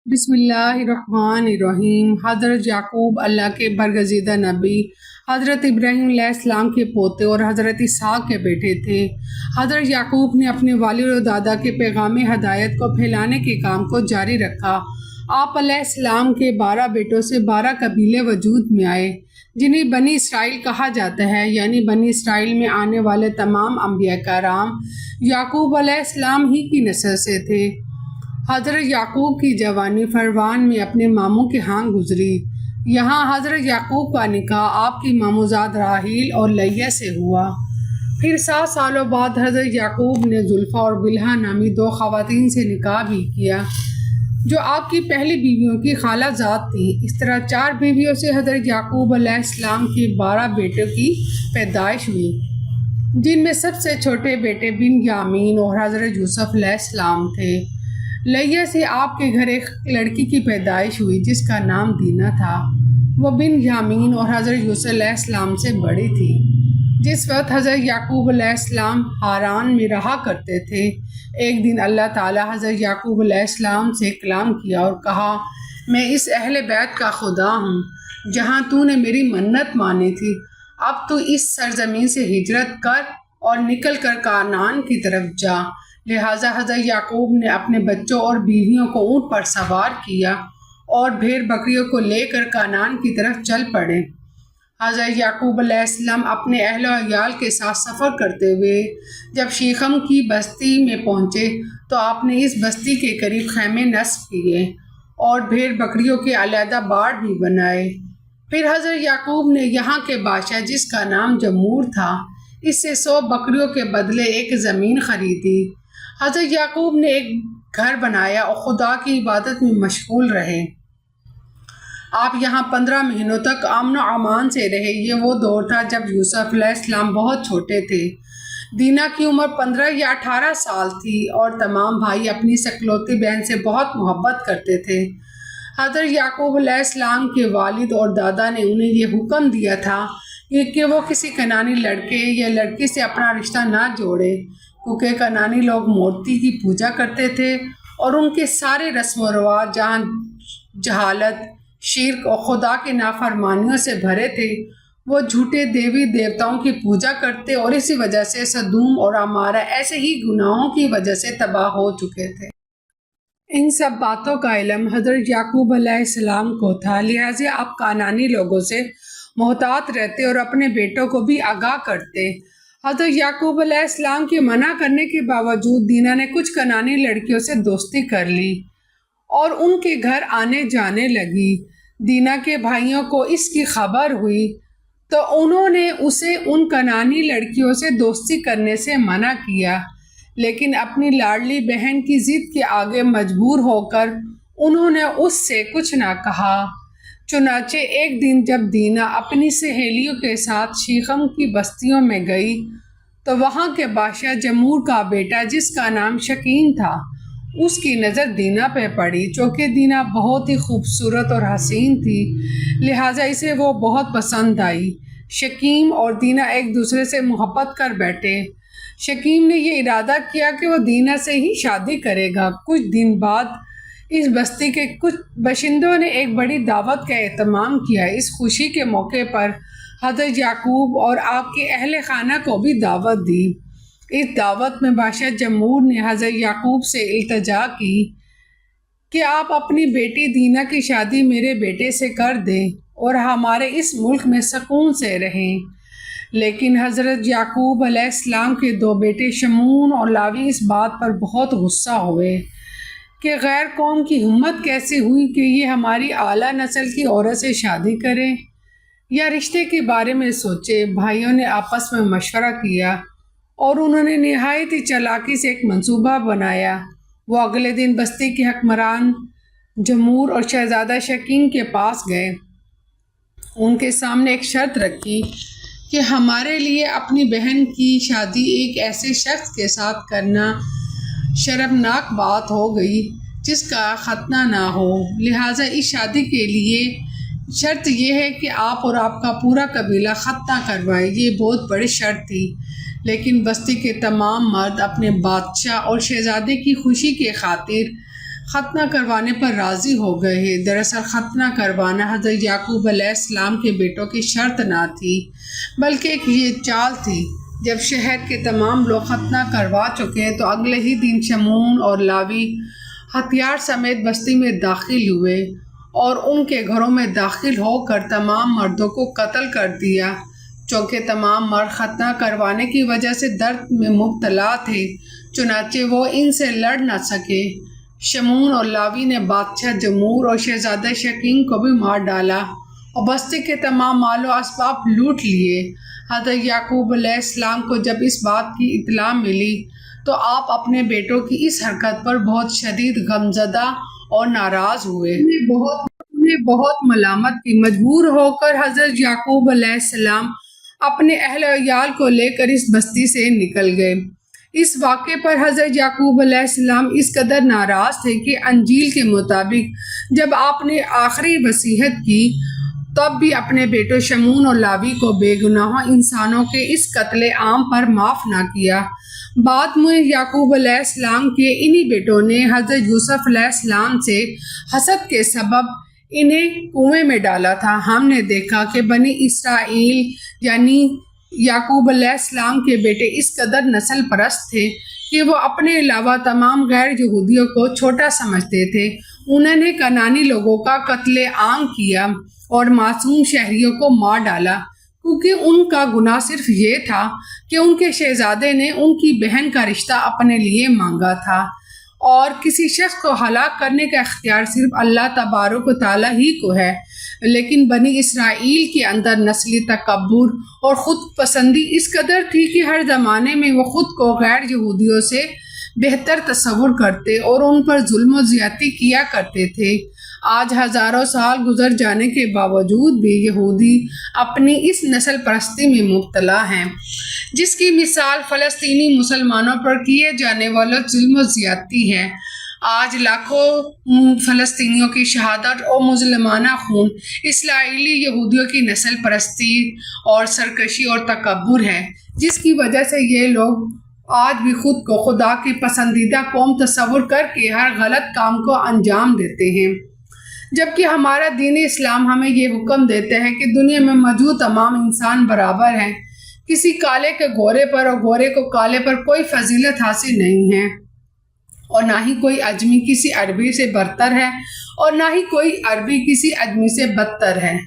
بسم اللہ الرحمن الرحیم۔ حضرت یعقوب اللہ کے برگزیدہ نبی، حضرت ابراہیم علیہ السلام کے پوتے اور حضرت اسحاق کے بیٹے تھے۔ حضرت یعقوب نے اپنے والد و دادا کے پیغام ہدایت کو پھیلانے کے کام کو جاری رکھا۔ آپ علیہ السلام کے 12 بیٹوں سے 12 قبیلے وجود میں آئے، جنہیں بنی اسرائیل کہا جاتا ہے، یعنی بنی اسرائیل میں آنے والے تمام انبیاء کرام یعقوب علیہ السلام ہی کی نسل سے تھے۔ حضرت یعقوب کی جوانی فرعون میں اپنے ماموں کے ہاں گزری۔ یہاں حضرت یعقوب کا نکاح آپ کی ماموزاد راحیل اور لیہ سے ہوا۔ پھر 7 سالوں بعد حضرت یعقوب نے زلفا اور بلہا نامی 2 خواتین سے نکاح بھی کیا، جو آپ کی پہلی بیویوں کی خالہ زاد تھیں۔ اس طرح 4 بیویوں سے حضرت یعقوب علیہ السلام کے 12 بیٹوں کی پیدائش ہوئی، جن میں سب سے چھوٹے بیٹے بن یامین اور حضرت یوسف علیہ السلام تھے۔ لیہ سے آپ کے گھر ایک لڑکی کی پیدائش ہوئی جس کا نام دینا تھا۔ وہ بن یامین اور حضرت یوسف علیہ السلام سے بڑی تھی۔ جس وقت حضرت یعقوب علیہ السلام ہاران میں رہا کرتے تھے، ایک دن اللہ تعالیٰ حضرت یعقوب علیہ السلام سے کلام کیا اور کہا، میں اس اہل بیت کا خدا ہوں جہاں تو نے میری منت مانی تھی۔ اب تو اس سرزمین سے ہجرت کر اور نکل کر کنعان کی طرف جا۔ لہٰذا حضرت یعقوب نے اپنے بچوں اور بیویوں کو اونٹ پر سوار کیا اور بھیڑ بکریوں کو لے کر کنعان کی طرف چل پڑے۔ حضرت یعقوب علیہ السلام اپنے اہل و عیال کے ساتھ سفر کرتے ہوئے جب شیخم کی بستی میں پہنچے تو آپ نے اس بستی کے قریب خیمے نصب کیے اور بھیڑ بکریوں کے علیحدہ باڑ بھی بنائے۔ پھر حضرت یعقوب نے یہاں کے بادشاہ، جس کا نام جمور تھا، اس سے 100 بکریوں کے بدلے ایک زمین خریدی۔ حضرت یعقوب نے ایک گھر بنایا اور خدا کی عبادت میں مشغول رہے۔ آپ یہاں 15 مہینوں تک امن و امان سے رہے۔ یہ وہ دور تھا جب یوسف علیہ السلام بہت چھوٹے تھے۔ دینا کی عمر 15 یا 18 سال تھی اور تمام بھائی اپنی اکلوتی بہن سے بہت محبت کرتے تھے۔ حضرت یعقوب علیہ السلام کے والد اور دادا نے انہیں یہ حکم دیا تھا کہ وہ کسی کنعانی لڑکے یا لڑکی سے اپنا رشتہ نہ جوڑے، کیونکہ کنعانی لوگ مورتی کی پوجا کرتے تھے اور ان کے سارے رسم و رواج جہاں جہالت، شرک اور خدا کی نافرمانیوں سے بھرے تھے۔ وہ جھوٹے دیوی دیوتاؤں کی پوجا کرتے اور اسی وجہ سے سدوم اور عمارہ ایسے ہی گناہوں کی وجہ سے تباہ ہو چکے تھے۔ ان سب باتوں کا علم حضرت یعقوب علیہ السلام کو تھا، لہٰذا آپ کنعانی لوگوں سے محتاط رہتے اور اپنے بیٹوں کو بھی آگاہ کرتے۔ حضرت یعقوب علیہ السلام کے منع کرنے کے باوجود دینا نے کچھ کنعانی لڑکیوں سے دوستی کر لی اور ان کے گھر آنے جانے لگی۔ دینا کے بھائیوں کو اس کی خبر ہوئی تو انہوں نے اسے ان کنعانی لڑکیوں سے دوستی کرنے سے منع کیا، لیکن اپنی لاڈلی بہن کی ضد کے آگے مجبور ہو کر انہوں نے اس سے کچھ نہ کہا۔ چنانچہ ایک دن جب دینا اپنی سہیلیوں کے ساتھ شیخم کی بستیوں میں گئی تو وہاں کے بادشاہ جمور کا بیٹا، جس کا نام شکیم تھا، اس کی نظر دینا پہ پڑی۔ چونکہ دینا بہت ہی خوبصورت اور حسین تھی، لہٰذا اسے وہ بہت پسند آئی۔ شکیم اور دینا ایک دوسرے سے محبت کر بیٹھے۔ شکیم نے یہ ارادہ کیا کہ وہ دینا سے ہی شادی کرے گا۔ کچھ دن بعد اس بستی کے کچھ باشندوں نے ایک بڑی دعوت کا اہتمام کیا۔ اس خوشی کے موقع پر حضرت یعقوب اور آپ کے اہل خانہ کو بھی دعوت دی۔ اس دعوت میں بادشاہ جمور نے حضرت یعقوب سے التجا کی کہ آپ اپنی بیٹی دینا کی شادی میرے بیٹے سے کر دیں اور ہمارے اس ملک میں سکون سے رہیں۔ لیکن حضرت یعقوب علیہ السلام کے 2 بیٹے شمعون اور لاوی اس بات پر بہت غصہ ہوئے کہ غیر قوم کی ہمت کیسے ہوئی کہ یہ ہماری اعلیٰ نسل کی عورت سے شادی کریں یا رشتے کے بارے میں سوچے۔ بھائیوں نے آپس میں مشورہ کیا اور انہوں نے نہایت ہی چالاکی سے ایک منصوبہ بنایا۔ وہ اگلے دن بستی کے حکمران جمور اور شہزادہ شکیم کے پاس گئے۔ ان کے سامنے ایک شرط رکھی کہ ہمارے لیے اپنی بہن کی شادی ایک ایسے شخص کے ساتھ کرنا شرمناک بات ہو گئی جس کا ختنہ نہ ہو، لہٰذا اس شادی کے لیے شرط یہ ہے کہ آپ اور آپ کا پورا قبیلہ ختنہ کروائے۔ یہ بہت بڑی شرط تھی، لیکن بستی کے تمام مرد اپنے بادشاہ اور شہزادے کی خوشی کے خاطر ختنہ کروانے پر راضی ہو گئے ہیں۔ دراصل ختنہ کروانا حضرت یعقوب علیہ السلام کے بیٹوں کی شرط نہ تھی، بلکہ ایک یہ چال تھی۔ جب شہر کے تمام لوگ ختنہ کروا چکے تو اگلے ہی دن شمعون اور لاوی ہتھیار سمیت بستی میں داخل ہوئے اور ان کے گھروں میں داخل ہو کر تمام مردوں کو قتل کر دیا۔ چونکہ تمام مرد ختنہ کروانے کی وجہ سے درد میں مبتلا تھے، چنانچہ وہ ان سے لڑ نہ سکے۔ شمعون اور لاوی نے بادشاہ جمور اور شہزادہ شکیم کو بھی مار ڈالا اور بستی کے تمام مال و اسباب لوٹ لیے۔ حضرت یعقوب علیہ السلام کو جب اس بات کی اطلاع ملی تو آپ اپنے بیٹوں کی اس حرکت پر بہت شدید غمزدہ اور ناراض ہوئے۔ انہیں بہت ملامت کی۔ مجبور ہو کر حضرت یعقوب علیہ السلام اپنے اہل و عیال کو لے کر اس بستی سے نکل گئے۔ اس واقعے پر حضرت یعقوب علیہ السلام اس قدر ناراض تھے کہ انجیل کے مطابق جب آپ نے آخری وصیت کی تب بھی اپنے بیٹوں شمعون اور لاوی کو بے گناہ انسانوں کے اس قتل عام پر معاف نہ کیا۔ بعد میں یعقوب علیہ السلام کے انہی بیٹوں نے حضرت یوسف علیہ السلام سے حسد کے سبب انہیں کنویں میں ڈالا تھا۔ ہم نے دیکھا کہ بنی اسرائیل یعنی یعقوب علیہ السلام کے بیٹے اس قدر نسل پرست تھے کہ وہ اپنے علاوہ تمام غیر یہودیوں کو چھوٹا سمجھتے تھے۔ انہوں نے کنعانی لوگوں کا قتل عام کیا اور معصوم شہریوں کو مار ڈالا، کیونکہ ان کا گناہ صرف یہ تھا کہ ان کے شہزادے نے ان کی بہن کا رشتہ اپنے لیے مانگا تھا، اور کسی شخص کو ہلاک کرنے کا اختیار صرف اللہ تبارک و تعالیٰ ہی کو ہے۔ لیکن بنی اسرائیل کے اندر نسلی تکبر اور خود پسندی اس قدر تھی کہ ہر زمانے میں وہ خود کو غیر یہودیوں سے بہتر تصور کرتے اور ان پر ظلم و زیادتی کیا کرتے تھے۔ آج ہزاروں سال گزر جانے کے باوجود بھی یہودی اپنی اس نسل پرستی میں مبتلا ہیں، جس کی مثال فلسطینی مسلمانوں پر کیے جانے والا ظلم و زیادتی ہے۔ آج لاکھوں فلسطینیوں کی شہادت اور مظلومانہ خون اسرائیلی یہودیوں کی نسل پرستی اور سرکشی اور تکبر ہے، جس کی وجہ سے یہ لوگ آج بھی خود کو خدا کی پسندیدہ قوم تصور کر کے ہر غلط کام کو انجام دیتے ہیں، جبکہ ہمارا دین اسلام ہمیں یہ حکم دیتا ہے کہ دنیا میں موجود تمام انسان برابر ہیں۔ کسی کالے کے گورے پر اور گورے کو کالے پر کوئی فضیلت حاصل نہیں ہے، اور نہ ہی کوئی اجمی کسی عربی سے برتر ہے اور نہ ہی کوئی عربی کسی اجمی سے بدتر ہے۔